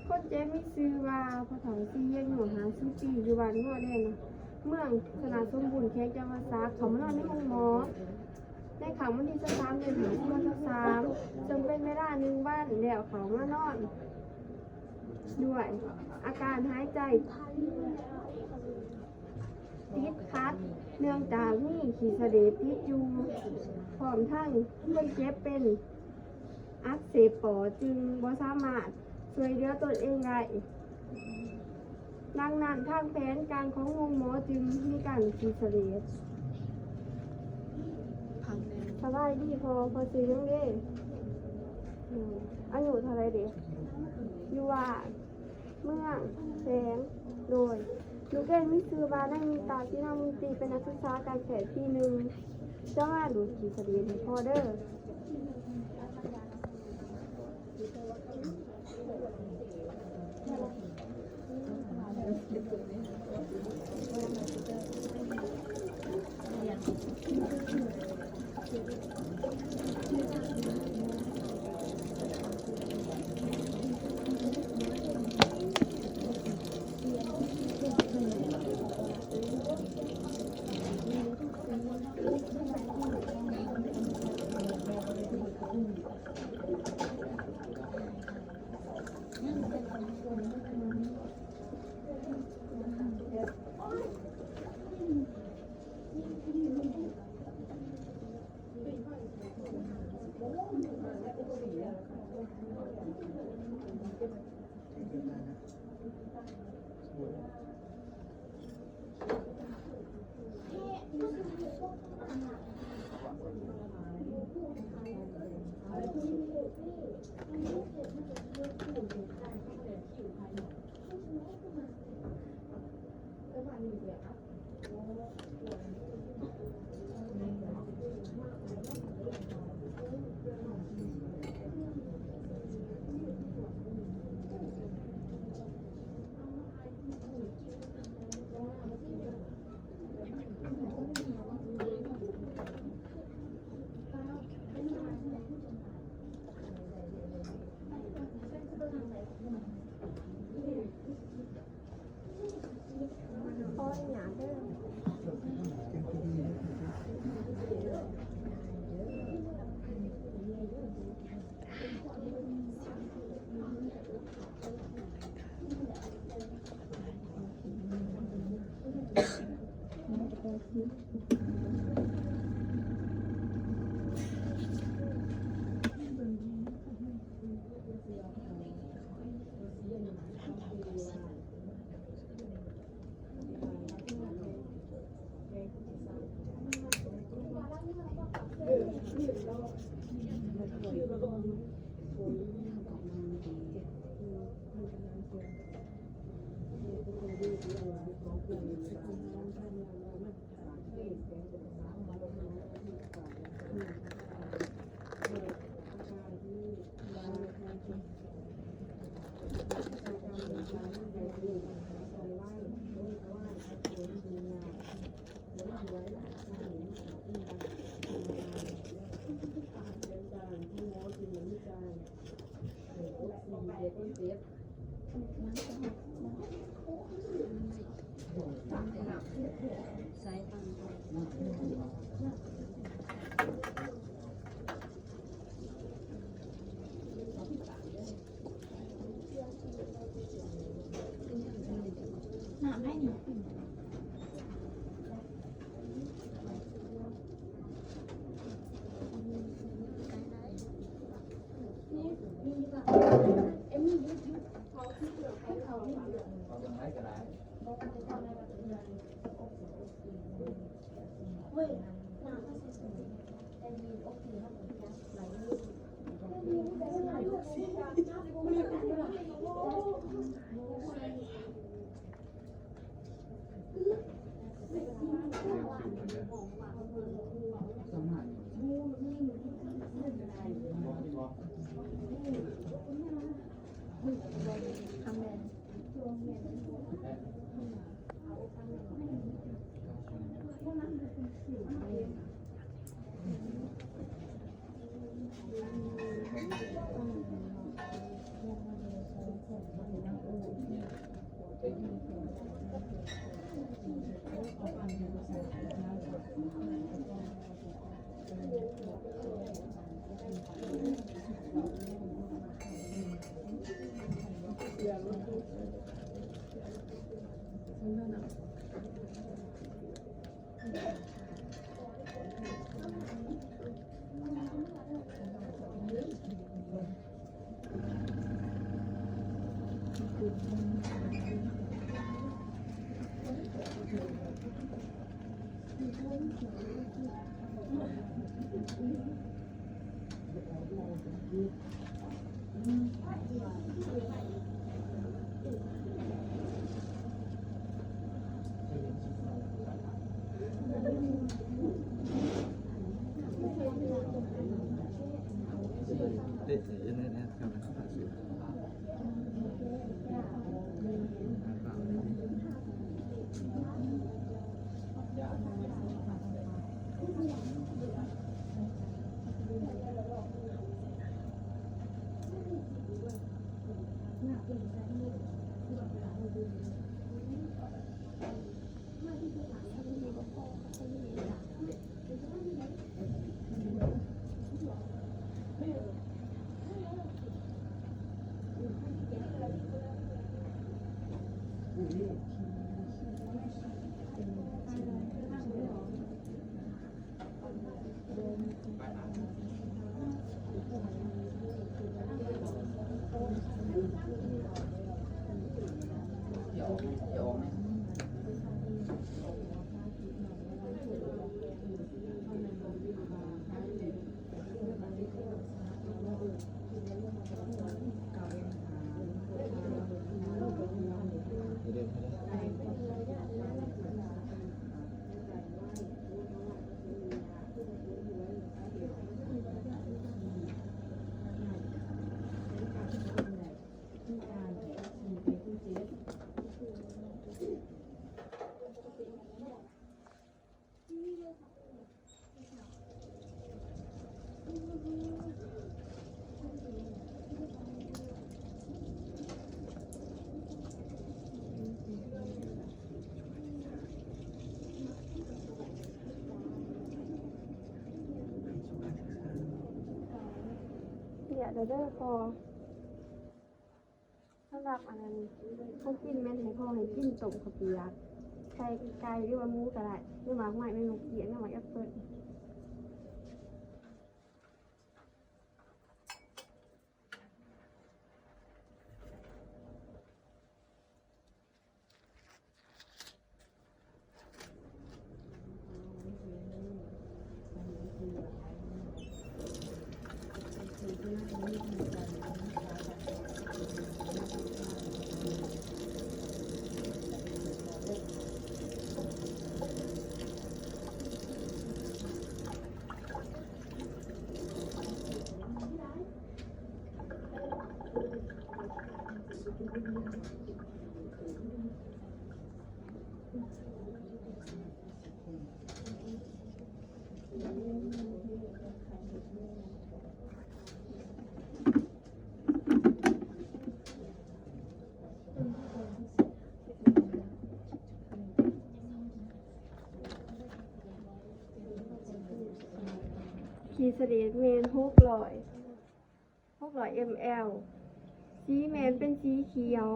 คนเจ็บมีชื่อว่าพระเถาซีอายุ50 ปีอยู่บ้านหัวแดงเมืองสนาสมบูรณ์เขตจังหวัดสระเขามานอนในห้องหมอในขังวันที่13 เดือนสิงหาคม 2563จนเป็นเวลา1 วันแล้วเขามานอนด้วยอาการหายใจติดขัดเนื่องจากมีขี้เสลดติดอยู่พร้อมทั้งคนเจ็บเป็นอักเสบปอดจึงบ่สามารถช่วยเหลือตนเองได้ดังนั้นทางแผนการของโรงหมอจึงมีการขี้เสลดสบายดีพอซื้อยังเด้อายุเท่าไรเด้อยู่ว่าเมืองแสงโดยลูกเอ็นมีซื้อบาได้มีตาที่นามุนตรีเป็นนักศึกษาการแพทย์ปี 1จ้าดูขี้เสลดให้พอเด้อ เนี่ยเดี๋ยวเด้อพอสำหรับอันนั้นเขากินแม่นให้พ่อให้กินต้มข้าวเปียกไก่ไก่หรือว่าหมูก็ได้หรือหมากไม้ไม่นกเขียนหรือหมากแอปเปิ้ลคีสเดตเมน600 ml สีแมนเป็นสีเขียว